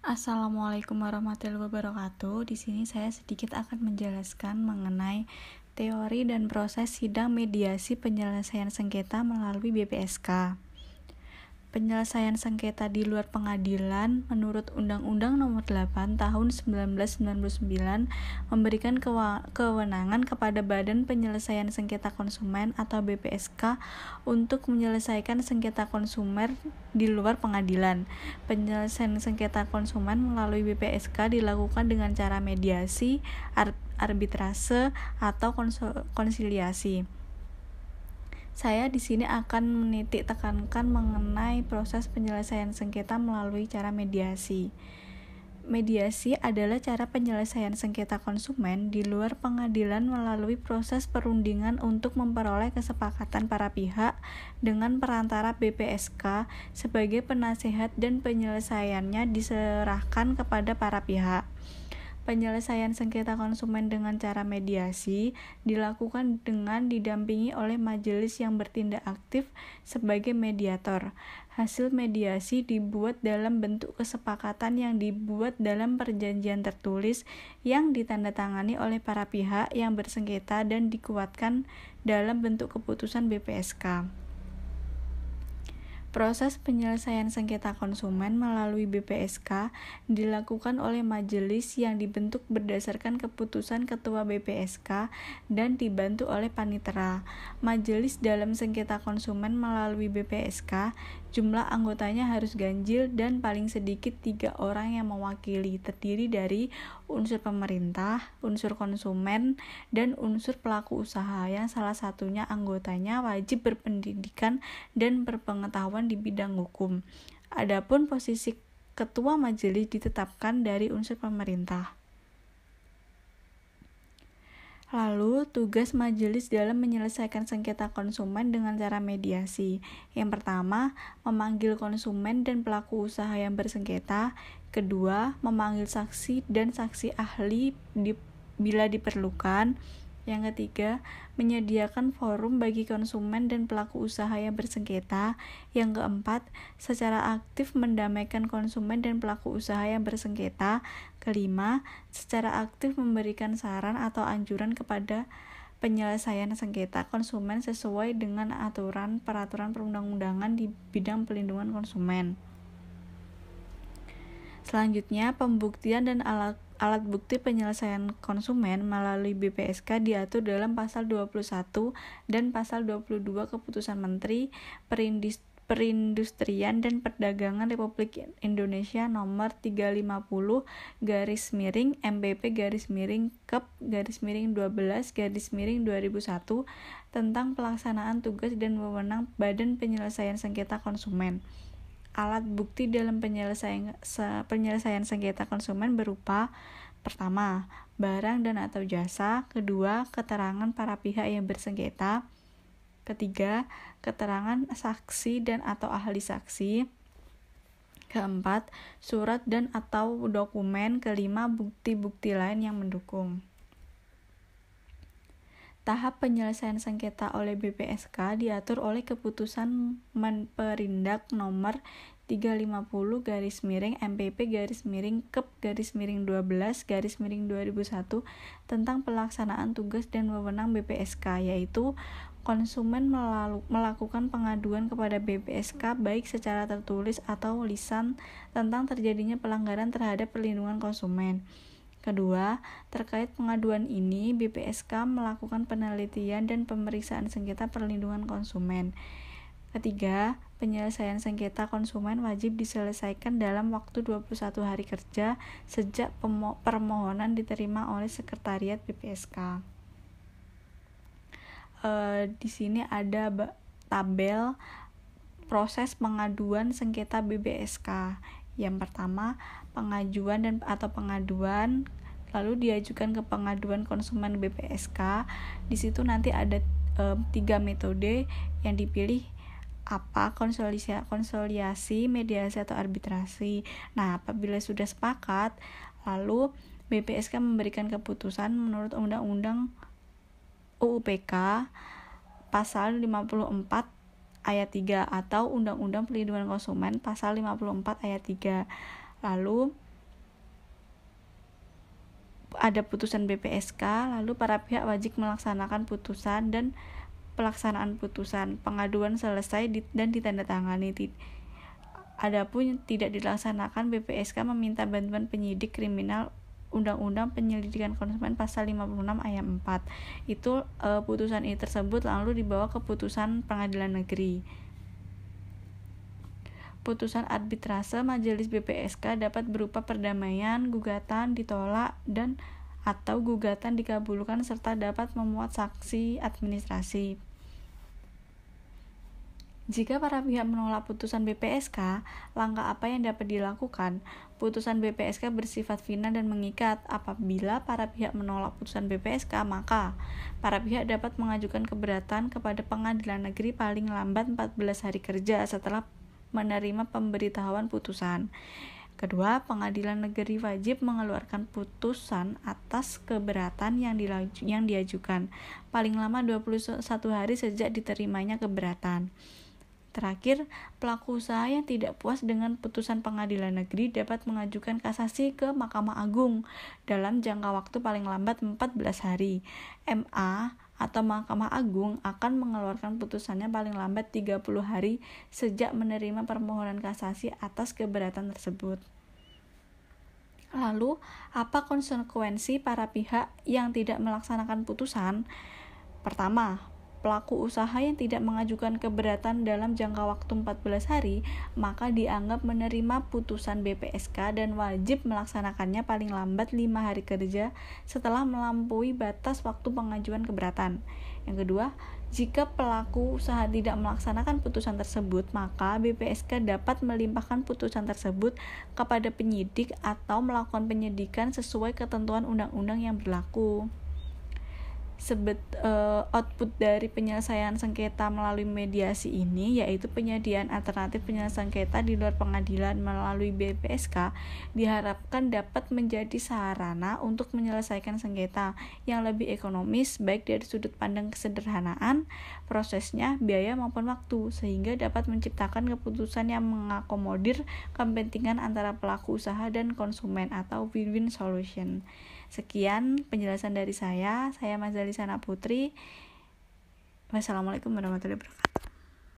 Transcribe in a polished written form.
Assalamualaikum warahmatullahi wabarakatuh. Di sini saya sedikit akan menjelaskan mengenai teori dan proses sidang mediasi penyelesaian sengketa melalui BPSK. Penyelesaian sengketa di luar pengadilan menurut Undang-Undang Nomor 8 Tahun 1999 memberikan kewenangan kepada Badan Penyelesaian Sengketa Konsumen atau BPSK untuk menyelesaikan sengketa konsumer di luar pengadilan. Penyelesaian sengketa konsumen melalui BPSK dilakukan dengan cara mediasi, arbitrase, atau konsiliasi. Saya di sini akan menitik tekankan mengenai proses penyelesaian sengketa melalui cara mediasi. Mediasi adalah cara penyelesaian sengketa konsumen di luar pengadilan melalui proses perundingan untuk memperoleh kesepakatan para pihak dengan perantara BPSK sebagai penasehat dan penyelesaiannya diserahkan kepada para pihak. Penyelesaian sengketa konsumen dengan cara mediasi dilakukan dengan didampingi oleh majelis yang bertindak aktif sebagai mediator. Hasil mediasi dibuat dalam bentuk kesepakatan yang dibuat dalam perjanjian tertulis yang ditandatangani oleh para pihak yang bersengketa dan dikuatkan dalam bentuk keputusan BPSK. Proses penyelesaian sengketa konsumen melalui BPSK dilakukan oleh majelis yang dibentuk berdasarkan keputusan Ketua BPSK dan dibantu oleh panitera. Majelis dalam sengketa konsumen melalui BPSK, jumlah anggotanya harus ganjil dan paling sedikit 3 orang yang mewakili, terdiri dari unsur pemerintah, unsur konsumen, dan unsur pelaku usaha yang salah satunya anggotanya wajib berpendidikan dan berpengetahuan di bidang hukum. Adapun posisi ketua majelis ditetapkan dari unsur pemerintah. Lalu, tugas majelis dalam menyelesaikan sengketa konsumen dengan cara mediasi. Yang pertama, memanggil konsumen dan pelaku usaha yang bersengketa. Kedua, memanggil saksi dan saksi ahli bila diperlukan. Yang ketiga, menyediakan forum bagi konsumen dan pelaku usaha yang bersengketa. Yang keempat, secara aktif mendamaikan konsumen dan pelaku usaha yang bersengketa. Kelima, secara aktif memberikan saran atau anjuran kepada penyelesaian sengketa konsumen sesuai dengan peraturan perundang-undangan di bidang pelindungan konsumen. Selanjutnya, pembuktian dan alat bukti penyelesaian konsumen melalui BPSK diatur dalam pasal 21 dan pasal 22 Keputusan Menteri Perindustrian dan Perdagangan Republik Indonesia nomor 350/MPP/Kep/12/2001 tentang pelaksanaan tugas dan wewenang Badan Penyelesaian Sengketa Konsumen. Alat bukti dalam penyelesaian sengketa konsumen berupa: pertama, barang dan atau jasa. Kedua, keterangan para pihak yang bersengketa. Ketiga, keterangan saksi dan atau ahli saksi. Keempat, surat dan atau dokumen. Kelima, bukti-bukti lain yang mendukung. Tahap penyelesaian sengketa oleh BPSK diatur oleh Keputusan Menperindak nomor 350/MPP/Kep/12/2001 tentang pelaksanaan tugas dan wewenang BPSK, yaitu konsumen melakukan pengaduan kepada BPSK baik secara tertulis atau lisan tentang terjadinya pelanggaran terhadap perlindungan konsumen. Kedua, terkait pengaduan ini, BPSK melakukan penelitian dan pemeriksaan sengketa perlindungan konsumen. Ketiga, penyelesaian sengketa konsumen wajib diselesaikan dalam waktu 21 hari kerja sejak permohonan diterima oleh Sekretariat BPSK. Di sini ada tabel proses pengaduan sengketa BPSK. Yang pertama, pengajuan pengaduan, lalu diajukan ke pengaduan konsumen BPSK. Di situ nanti ada 3 metode yang dipilih, apa konsiliasi, mediasi, atau arbitrasi. Nah, apabila sudah sepakat, lalu BPSK memberikan keputusan menurut Undang-Undang UU-PK pasal 54 ayat 3 atau Undang-Undang Perlindungan Konsumen pasal 54 ayat 3. Lalu ada putusan BPSK, lalu para pihak wajib melaksanakan putusan dan pelaksanaan putusan. Pengaduan selesai dan ditandatangani. Adapun tidak dilaksanakan, BPSK meminta bantuan penyidik kriminal Undang-Undang Penyelidikan Konsumen pasal 56 ayat 4. Itu putusan ini tersebut lalu dibawa ke putusan pengadilan negeri. Putusan arbitrase majelis BPSK dapat berupa perdamaian, gugatan ditolak dan atau gugatan dikabulkan serta dapat memuat sanksi administrasi. Jika para pihak menolak putusan BPSK, langkah apa yang dapat dilakukan? Putusan BPSK bersifat final dan mengikat. Apabila para pihak menolak putusan BPSK, maka para pihak dapat mengajukan keberatan kepada pengadilan negeri paling lambat 14 hari kerja setelah menerima pemberitahuan putusan. Kedua, pengadilan negeri wajib mengeluarkan putusan atas keberatan yang diajukan paling lama 21 hari sejak diterimanya keberatan. Terakhir, pelaku usaha yang tidak puas dengan putusan pengadilan negeri dapat mengajukan kasasi ke Mahkamah Agung dalam jangka waktu paling lambat 14 hari. MA atau Mahkamah Agung akan mengeluarkan putusannya paling lambat 30 hari sejak menerima permohonan kasasi atas keberatan tersebut. Lalu, apa konsekuensi para pihak yang tidak melaksanakan putusan? Pertama, pelaku usaha yang tidak mengajukan keberatan dalam jangka waktu 14 hari, maka dianggap menerima putusan BPSK dan wajib melaksanakannya paling lambat 5 hari kerja setelah melampaui batas waktu pengajuan keberatan. Yang kedua, jika pelaku usaha tidak melaksanakan putusan tersebut, maka BPSK dapat melimpahkan putusan tersebut kepada penyidik atau melakukan penyidikan sesuai ketentuan undang-undang yang berlaku. Output dari penyelesaian sengketa melalui mediasi ini yaitu penyediaan alternatif penyelesaian sengketa di luar pengadilan melalui BPSK diharapkan dapat menjadi sarana untuk menyelesaikan sengketa yang lebih ekonomis baik dari sudut pandang kesederhanaan prosesnya, biaya maupun waktu, sehingga dapat menciptakan keputusan yang mengakomodir kepentingan antara pelaku usaha dan konsumen atau win-win solution. Sekian penjelasan dari saya Mazalisana Putri. Wassalamualaikum warahmatullahi wabarakatuh.